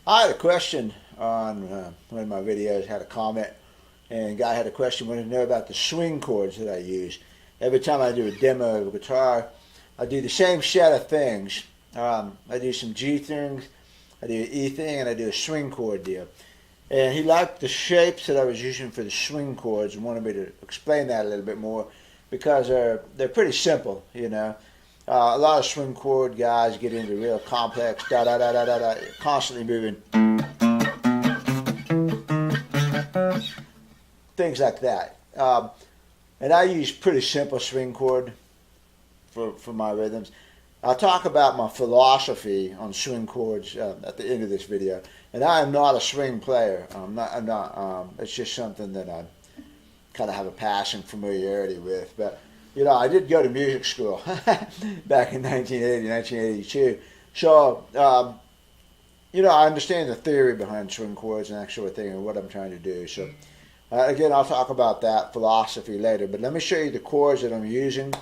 I had a question on one of my videos, had a comment, and a guy had a question, wanted to know about the swing chords that I use. Every time I do a demo of a guitar, I do the same set of things. I do some G things, I do an E thing, and I do a swing chord deal. And he liked the shapes that I was using for the swing chords and wanted me to explain that a little bit more because they're pretty simple, you know. A lot of swing chord guys get into real complex, da-da-da-da-da-da, constantly moving. Things like that. And I use pretty simple swing chord for my rhythms. I'll talk about my philosophy on swing chords at the end of this video. And I am not a swing player. I'm not. It's just something that I kind of have a passion, familiarity with. But you know, I did go to music school back in 1980, 1982. So, you know, I understand the theory behind swing chords and that sort of thing and what I'm trying to do. So, again, I'll talk about that philosophy later. But let me show you the chords that I'm using,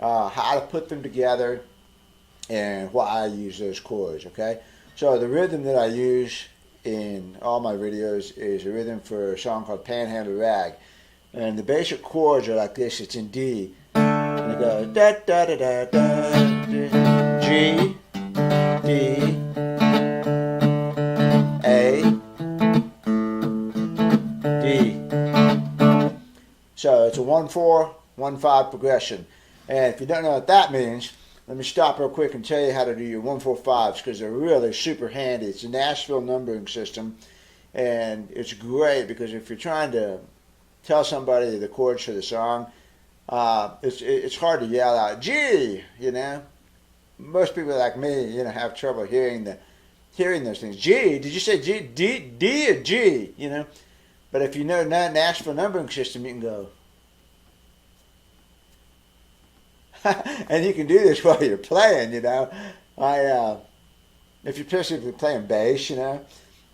how to put them together, and why I use those chords, okay? So the rhythm that I use in all my videos is a rhythm for a song called Panhandle Rag. And the basic chords are like this. It's in D. And it goes da da da da da, G, D, A, D. So it's a 1-4, 1-5 progression. And if you don't know what that means, let me stop real quick and tell you how to do your 1-4-5s because they're really super handy. It's a Nashville numbering system, and it's great because if you're trying to tell somebody the chords for the song, it's hard to yell out G. You know, most people like me, you know, have trouble hearing those things. G? Did you say G? D or G? You know, but if you know that Nashville numbering system, you can go. And you can do this while you're playing, you know. If you're specifically playing bass, you know,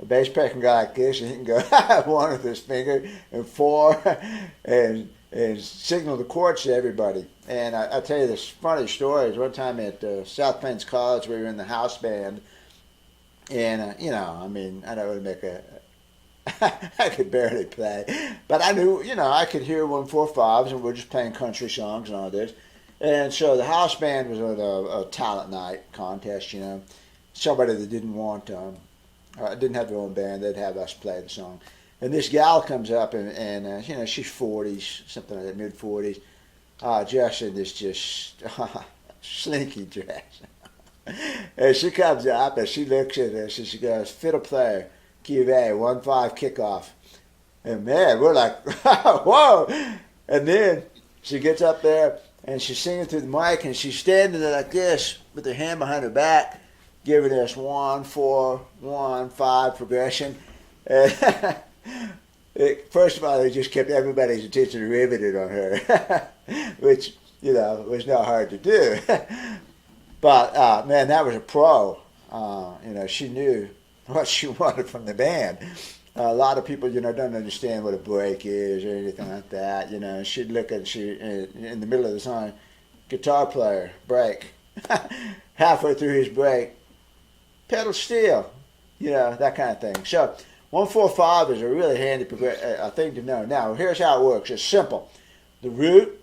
a bass player can go like this, and he can go 1 with his finger and 4, and signal the chords to everybody. And I'll tell you this funny story. One time at South Plains College, we were in the house band, and you know, I mean, I don't really I could barely play, but I knew, you know, I could hear 1-4-5s, and we're just playing country songs and all this. And so the house band was at a talent night contest, you know. Somebody that didn't want, didn't have their own band, they'd have us play the song. And this gal comes up, and you know, she's 40s, something like that, mid-40s, dressed in this just slinky dress. And she comes up, and she looks at us, and she goes, fiddle player, key of A, 1-5 kickoff. And man, we're like, whoa! And then she gets up there, and she's singing through the mic, and she's standing there like this with her hand behind her back, giving us 1-4, 1-5 progression. And first of all, they just kept everybody's attention riveted on her, which, you know, was not hard to do. But, man, that was a pro. You know, she knew what she wanted from the band. A lot of people, you know, don't understand what a break is or anything like that. You know, she'd look at in the middle of the song, guitar player, break. Halfway through his break, pedal steel. You know, that kind of thing. So 1-4-5 is a really handy thing to know. Now, here's how it works. It's simple. The root,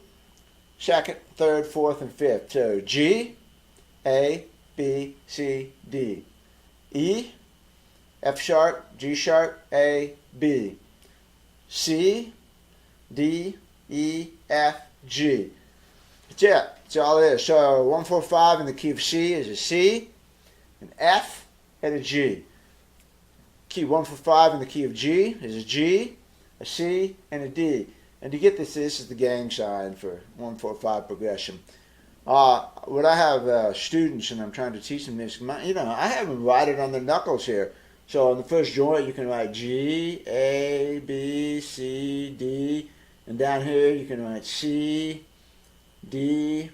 2nd, 3rd, 4th, and 5th. So G, A, B, C, D. E, F sharp, G sharp, A, B. C, D, E, F, G. That's it. That's all it is. So 1-4-5 in the key of C is a C, an F, and a G. Key 1-4-5 in the key of G is a G, a C, and a D. And to get this is the gang sign for 1-4-5 progression. When I have students and I'm trying to teach them this, you know, I have them write it on their knuckles here. So on the first joint, you can write G, A, B, C, D. And down here, you can write C, D,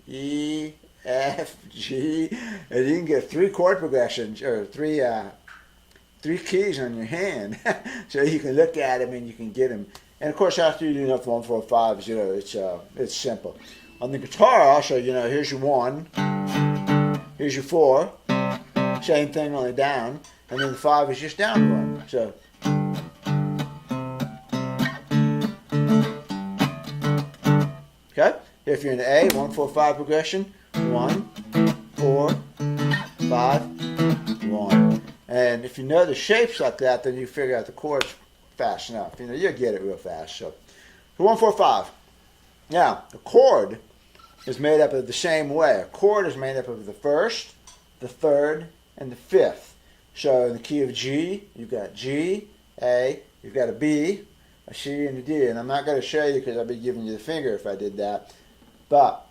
E, F, G. And you can get 3 chord progressions, or 3 keys on your hand. So you can look at them and you can get them. And of course, after you do enough 1-4-5s, you know, it's simple. On the guitar, also, you know, here's your 1, here's your 4. Same thing, only down. and then the 5 is just down 1. So okay, if you're in the A, 1, 4, 5 progression, 1, 4, 5, 1. And if you know the shapes like that, then you figure out the chords fast enough. You know, you'll get it real fast. So 1, 4, 5. Now, the chord is made up of the same way. A chord is made up of the 1st, the 3rd, and the 5th. So in the key of G, you've got G, A, you've got a B, a C, and a D. And I'm not going to show you because I'd be giving you the finger if I did that. But,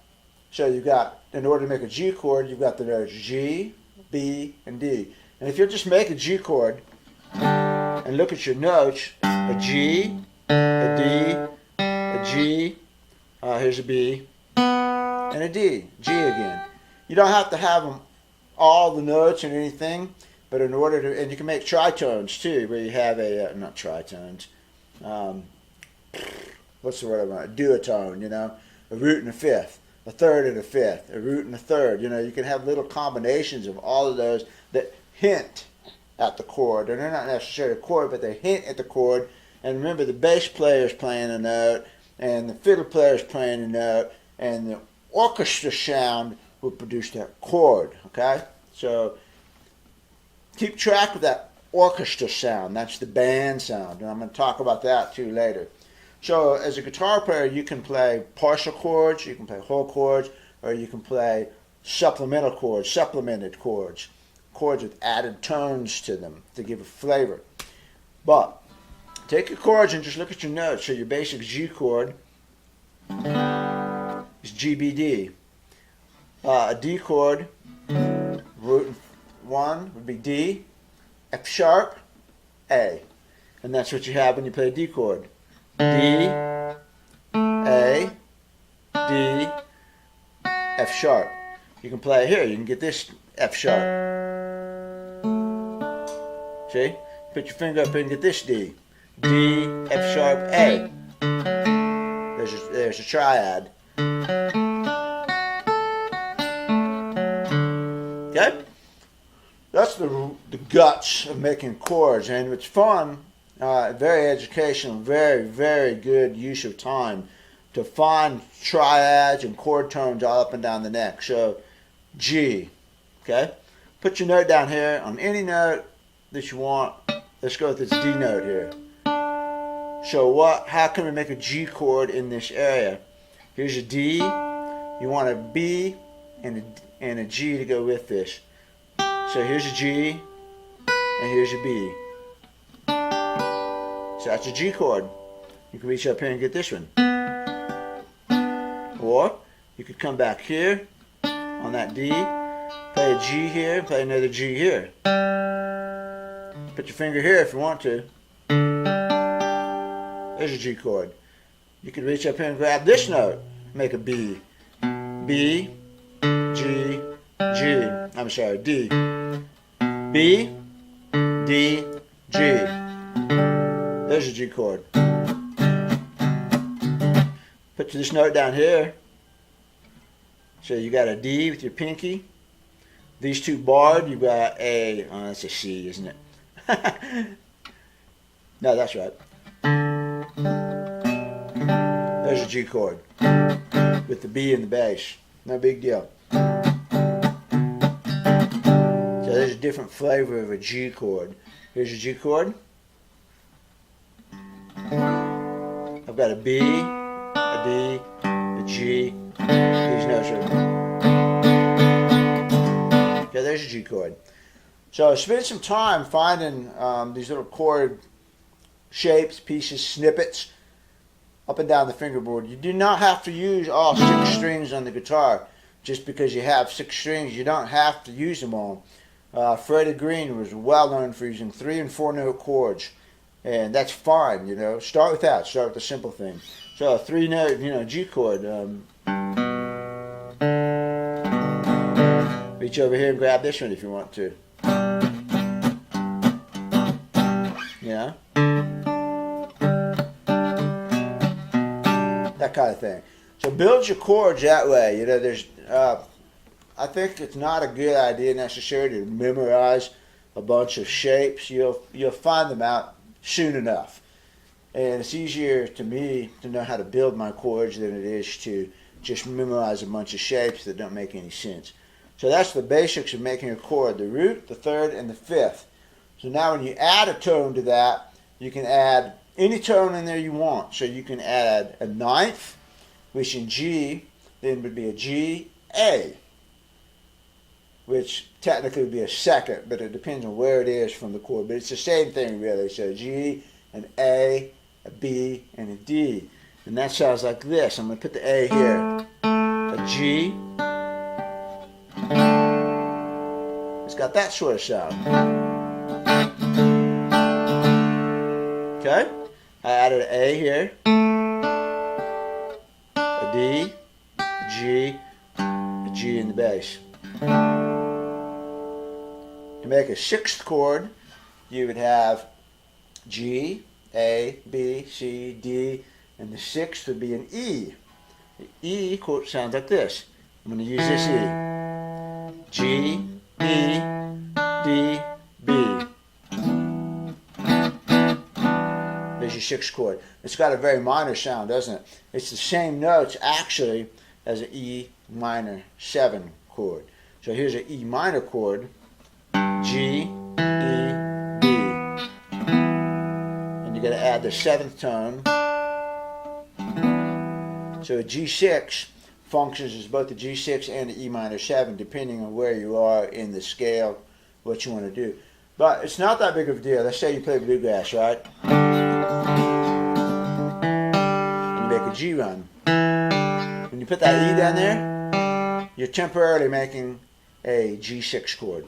so you've got, in order to make a G chord, you've got the notes G, B, and D. And if you'll just make a G chord and look at your notes, a G, a D, a G, here's a B, and a D, G again. You don't have to have them all the notes and anything, but in order to, and you can make tritones too, where you have a, not tritones, what's the word I want, a duotone, you know, a root and a 5th, a 3rd and a 5th, a root and a 3rd, you know, you can have little combinations of all of those that hint at the chord, and they're not necessarily a chord, but they hint at the chord. And remember, the bass player is playing a note, and the fiddle player is playing a note, and the orchestra sound will produce that chord, okay? So keep track of that orchestra sound. That's the band sound, and I'm going to talk about that too later. So as a guitar player, you can play partial chords, you can play whole chords, or you can play supplemental chords, supplemented chords, chords with added tones to them to give a flavor. But take your chords and just look at your notes. So your basic G chord is GBD. A D chord, root 1 would be D, F sharp, A. And that's what you have when you play a D chord. D, A, D, F sharp. You can play it here. You can get this F sharp. See? Put your finger up and get this D. D, F sharp, A. There's a triad. Okay? That's the guts of making chords, and it's fun, very educational, very, very good use of time to find triads and chord tones all up and down the neck. So, G, okay? Put your note down here on any note that you want. Let's go with this D note here. So how can we make a G chord in this area? Here's a D. You want a B and a G to go with this. So here's a G and here's a B. So that's a G chord. You can reach up here and get this one. Or you could come back here on that D, play a G here, play another G here. Put your finger here if you want to. There's a G chord. You can reach up here and grab this note, make a B. B, G, G. I'm sorry, D. B, D, G. There's a G chord. Put this note down here. So you got a D with your pinky. These two barred, you got a, oh, that's a C, isn't it? No, that's right. There's a G chord with the B in the bass. No big deal. So there's a different flavor of a G chord. Here's a G chord. I've got a B, a D, a G. These notes are... Okay, there's a G chord. So spend some time finding these little chord shapes, pieces, snippets up and down the fingerboard. You do not have to use all 6 strings on the guitar. Just because you have 6 strings, you don't have to use them all. Freddie Green was well known for using 3 and 4 note chords, and that's fine. You know, start with that. Start with the simple thing. So a 3 note, you know, G chord. Reach over here and grab this one if you want to. Yeah, that kind of thing. So build your chords that way. You know, there's. I think it's not a good idea necessarily to memorize a bunch of shapes, you'll find them out soon enough. And it's easier to me to know how to build my chords than it is to just memorize a bunch of shapes that don't make any sense. So that's the basics of making a chord: the root, the third, and the fifth. So now when you add a tone to that, you can add any tone in there you want. So you can add a ninth, which in G then would be a G, A, which technically would be a second, but it depends on where it is from the chord. But it's the same thing really. So G, an A, a B, and a D. And that sounds like this. I'm going to put the A here. A G. It's got that sort of sound. Okay? I added an A here. A D, a G, a G in the bass. To make a sixth chord, you would have G, A, B, C, D, and the sixth would be an E. The E chord sounds like this. I'm going to use this E. G, E, D, B. There's your sixth chord. It's got a very minor sound, doesn't it? It's the same notes actually as an E minor 7 chord. So here's an E minor chord. G, E, B. And you got to add the seventh tone. So a G6 functions as both the G6 and the E minor 7, depending on where you are in the scale, what you want to do. But it's not that big of a deal. Let's say you play bluegrass, right? And you make a G run. When you put that E down there, you're temporarily making a G6 chord.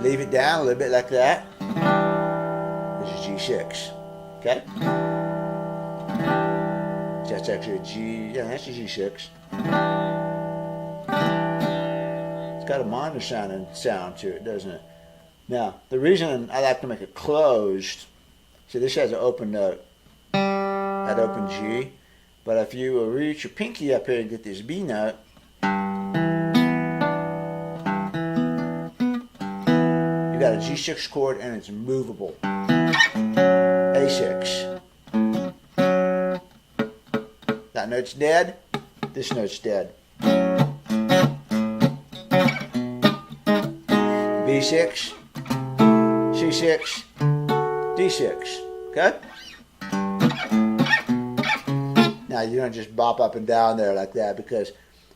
Leave it down a little bit like that. This is G6. Okay? That's actually a G. Yeah, that's a G6. It's got a minor sound to it, doesn't it? Now, the reason I like to make it closed, see, this has an open note, that open G. But if you reach your pinky up here and get this B note, you got a G6 chord and it's movable. A6. That note's dead. This note's dead. B6, C6, D6. Okay? Now you don't just bop up and down there like that because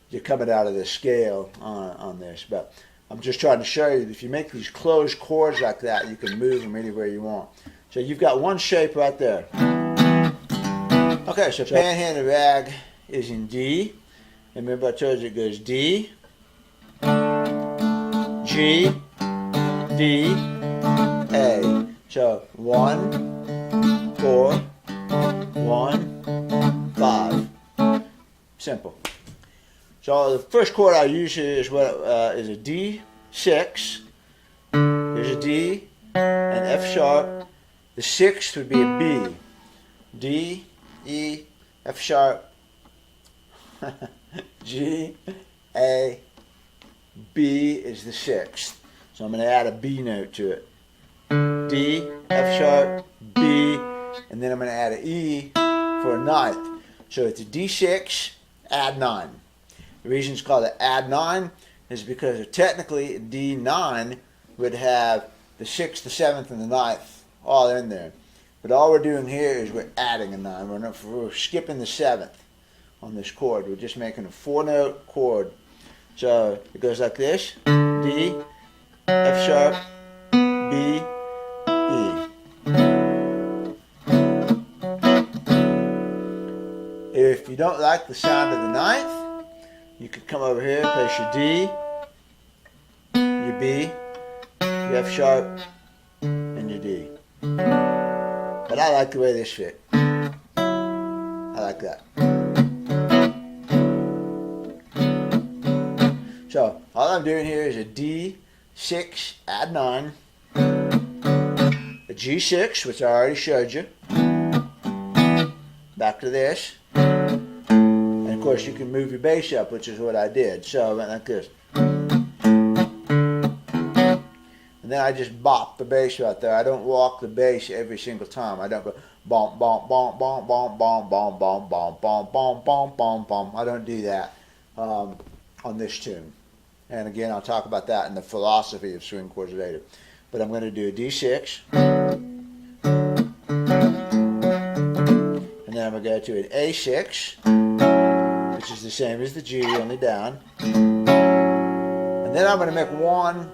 you're coming out of the scale on this. But I'm just trying to show you that if you make these closed chords like that, you can move them anywhere you want. So you've got one shape right there. Okay, so Panhandle Rag is in D. And remember I told you it goes D, G, D, A. So 1, 4, 1, 5. Simple. So the first chord I use here is is a D6. There's a D, an F sharp. The sixth would be a B. D, E, F sharp, G, A, B is the sixth. So I'm going to add a B note to it. D, F sharp, B, and then I'm going to add an E for a ninth. So it's a D6, add 9. The reason it's called an add 9 is because technically D9 would have the 6th, the 7th, and the 9th all in there. But all we're doing here is we're adding a 9. We're skipping the 7th on this chord. We're just making a 4-note chord. So it goes like this. D, F sharp, B, E. If you don't like the sound of the 9th, you could come over here and place your D, your B, your F sharp, and your D. But I like the way this fit. I like that. So all I'm doing here is a D6, add 9, a G6, which I already showed you, back to this. And of course you can move your bass up, which is what I did. So I went like this. And then I just bop the bass right there. I don't walk the bass every single time. I don't go bom bom bom bom bom bom bom bom bom bom bom bom bom bom. I don't do that on this tune. And again, I'll talk about that in the philosophy of swing chords later. But I'm going to do a D6. And then I'm going to go to an A6, which is the same as the G, only down. And then I'm going to make one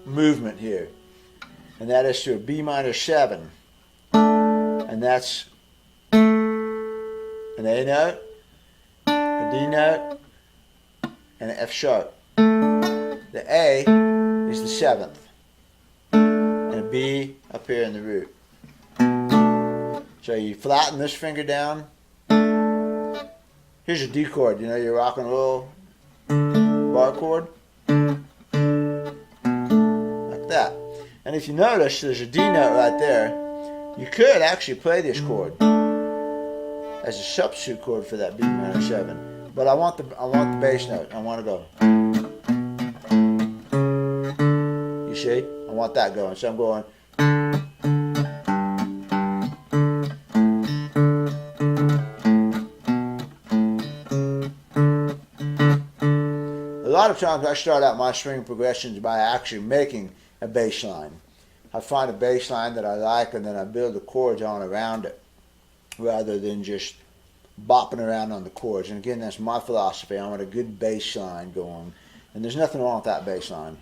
movement here, and that is to a B minor 7, and that's an A note, a D note, and an F sharp. The A is the 7th, and a B up here in the root. So you flatten this finger down. Here's a D chord, you know, your rock and roll bar chord. That. And if you notice, there's a D note right there. You could actually play this chord as a substitute chord for that B minor 7. But I want the bass note. I want to go. You see? I want that going. So I'm going. A lot of times I start out my string progressions by actually making a bass line. I find a bass line that I like, and then I build the chords on around it rather than just bopping around on the chords. And again, that's my philosophy. I want a good bass line going, and there's nothing wrong with that bass line.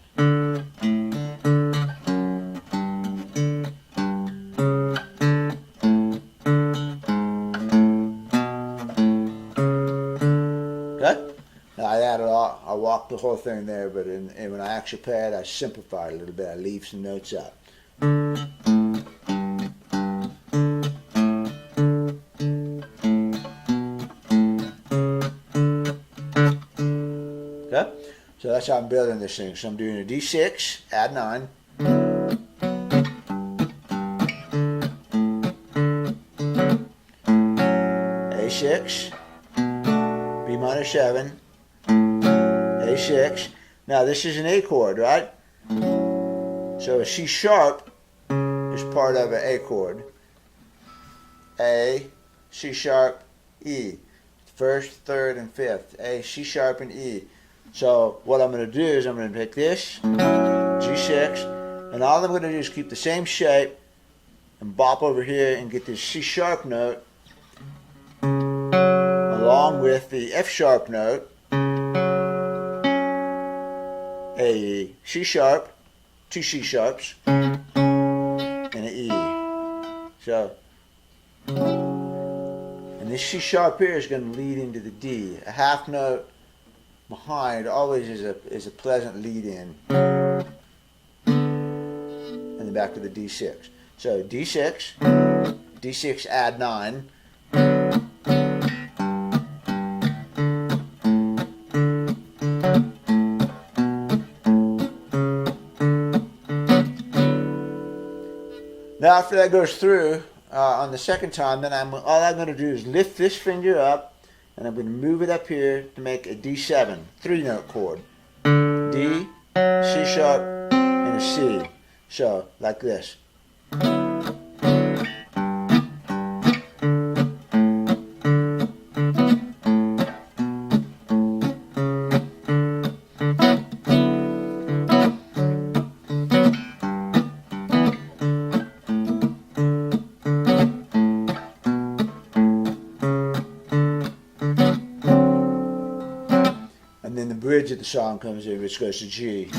Okay? Now I added all, I walked the whole thing there, but when I actually play it, I simplify it a little bit. I leave some notes out. Okay? So that's how I'm building this thing. So I'm doing a D6, add 9. A6, B minor 7, A6. Now this is an A chord, right? So a C sharp is part of an A chord. A, C sharp, E. First, third, and fifth. A, C sharp, and E. So what I'm going to do is I'm going to take this, G6, and all I'm going to do is keep the same shape and bop over here and get this C sharp note along with the F sharp note, a C sharp, 2 C sharps, and an E. So, and this C sharp here is going to lead into the D. A half note behind always is a pleasant lead in. And then back to the D6. So D6, D6 add 9. Now after that goes through on the second time, then all I'm going to do is lift this finger up, and I'm going to move it up here to make a D7, 3-note chord. D, C sharp, and a C. So, like this. And then the bridge of the song comes in, which goes to G, D.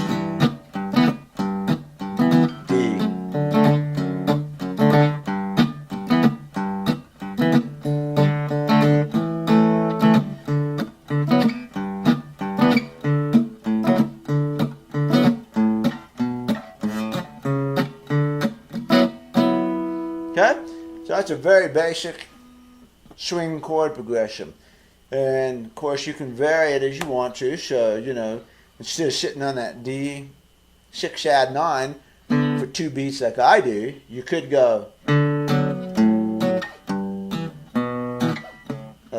Okay? So that's a very basic swing chord progression. And of course you can vary it as you want to, so you know, instead of sitting on that D, 6 add 9 for 2 beats like I do, you could go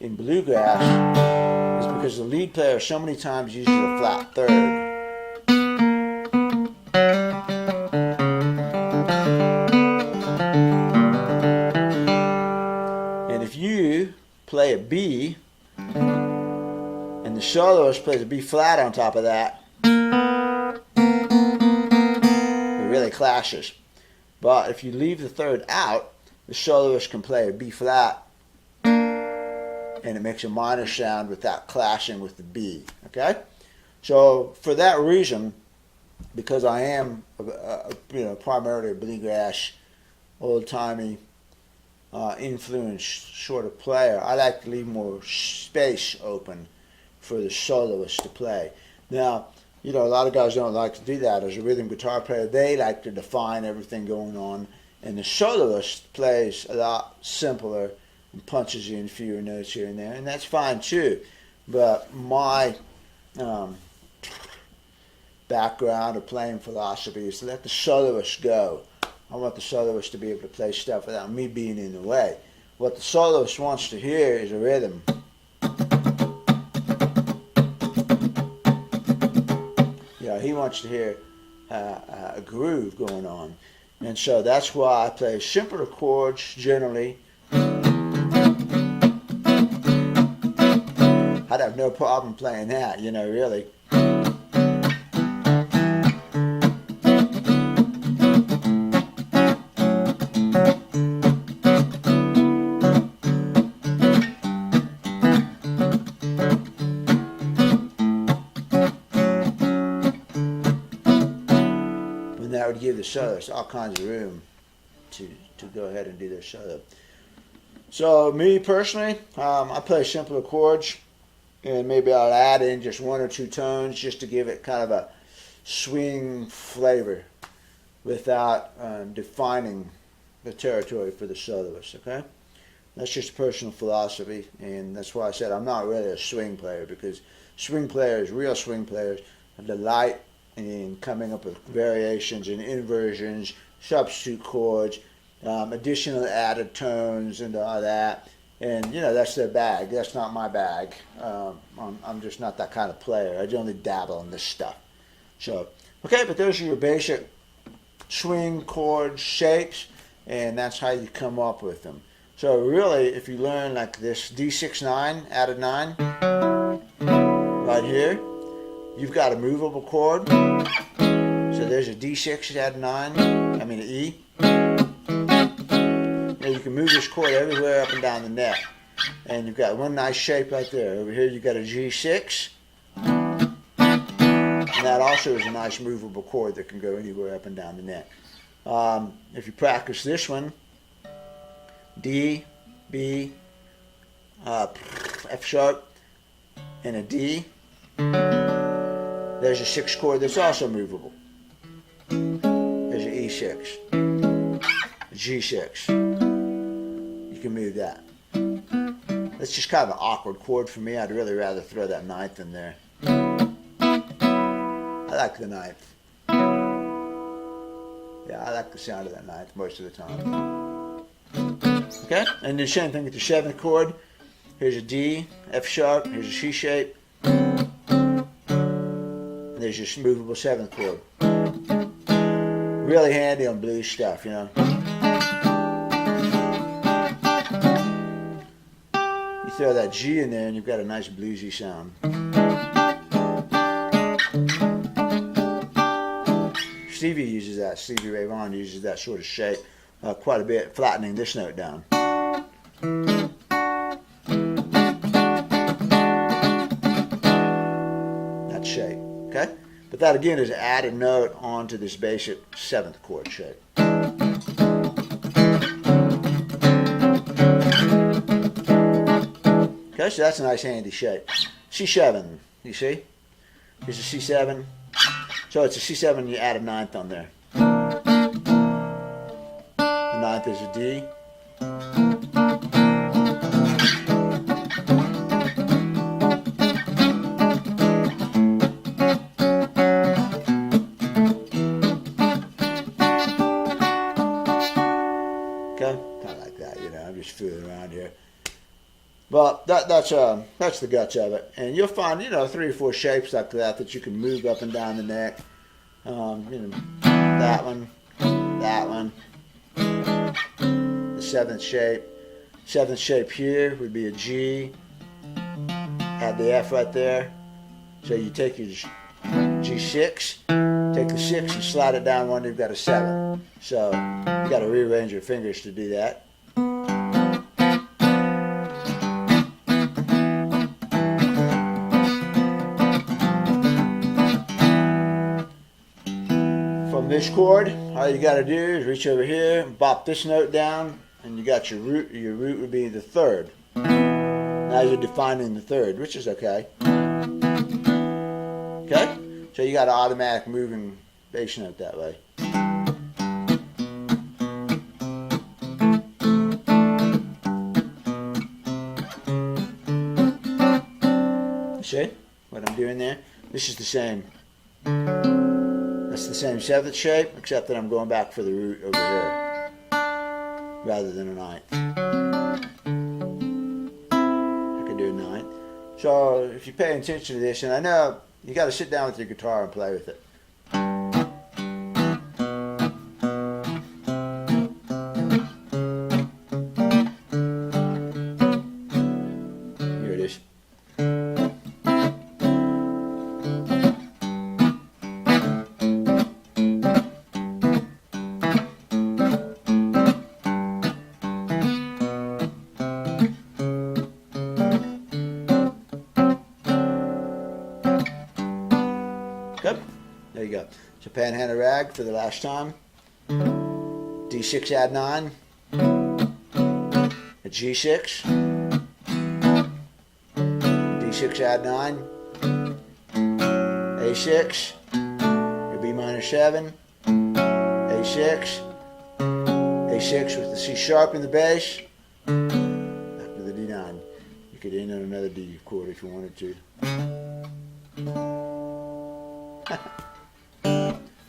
in bluegrass is because the lead player so many times uses a flat third. And if you play a B and the soloist plays a B flat on top of that, it really clashes. But if you leave the third out, the soloist can play a B flat and it makes a minor sound without clashing with the B. Okay? So for that reason, because I am primarily a bluegrass, old-timey, influenced sort of player, I like to leave more space open for the soloist to play. Now, a lot of guys don't like to do that. As a rhythm guitar player, they like to define everything going on, and the soloist plays a lot simpler and punches in fewer notes here and there, and that's fine too. But my background or playing philosophy is to let the soloist go. I want the soloist to be able to play stuff without me being in the way. What the soloist wants to hear is a rhythm. He wants to hear a groove going on. And so that's why I play simpler chords generally. I'd have no problem playing that, really. That would give the soloist all kinds of room to go ahead and do their solo. So me personally, I play simpler chords, and maybe I'll add in just one or two tones just to give it kind of a swing flavor without defining the territory for the soloist. Okay, that's just a personal philosophy, and that's why I said I'm not really a swing player, because swing players, real swing players, delight in coming up with variations and inversions, substitute chords, additional added tones and all that. And, that's their bag. That's not my bag. I'm just not that kind of player. I only dabble in this stuff. So, okay, but those are your basic swing chord shapes, and that's how you come up with them. So really, if you learn like this D6-9, added 9, right here, you've got a movable chord. So there's a D6 added 9, an E. Now you can move this chord everywhere up and down the neck. And you've got one nice shape right there. Over here you've got a G6. And that also is a nice movable chord that can go anywhere up and down the neck. If you practice this one, D, B, F sharp, and a D, there's a 6 chord that's also movable. There's an E6, a G6. You can move that. That's just kind of an awkward chord for me. I'd really rather throw that 9th in there. I like the 9th. Yeah, I like the sound of that 9th most of the time. Okay, and the same thing with the 7th chord. Here's a D, F sharp, here's a C shape. And there's your movable 7th chord. Really handy on blues stuff, You throw that G in there and you've got a nice bluesy sound. Stevie uses that. Stevie Ray Vaughan uses that sort of shape quite a bit, flattening this note down. That shape, okay? But that again is an added note onto this basic 7th chord shape. Okay, so that's a nice handy shape. C7, you see? Here's a C7. So it's a C7, you add a 9th on there. The 9th is a D. Okay, kind of like that, I'm just fooling around here. But that's the guts of it, and you'll find 3 or 4 shapes like that you can move up and down the neck. That one, the seventh shape. Seventh shape here would be a G. Add the F right there. So you take your G6, take the 6 and slide it down one. You've got a 7. So you got to rearrange your fingers to do that. From this chord, all you got to do is reach over here and bop this note down, and you got your root. Your root would be the 3rd. Now you're defining the 3rd, which is okay. Okay? So you got an automatic moving bass note that way. See what I'm doing there? This is the same. That's the same 7th shape, except that I'm going back for the root over here rather than a 9th. I could do a 9th. So if you're paying attention to this, and I know you got to sit down with your guitar and play with it. Here it is. Good. There you go. So Panhandle Rag for the last time. D6 add 9. A G6. D6 add 9. A6. Your B minor 7. A6. A6 with the C sharp in the bass. Back to the D9. You could end on another D chord if you wanted to.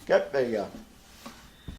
Okay, there you go.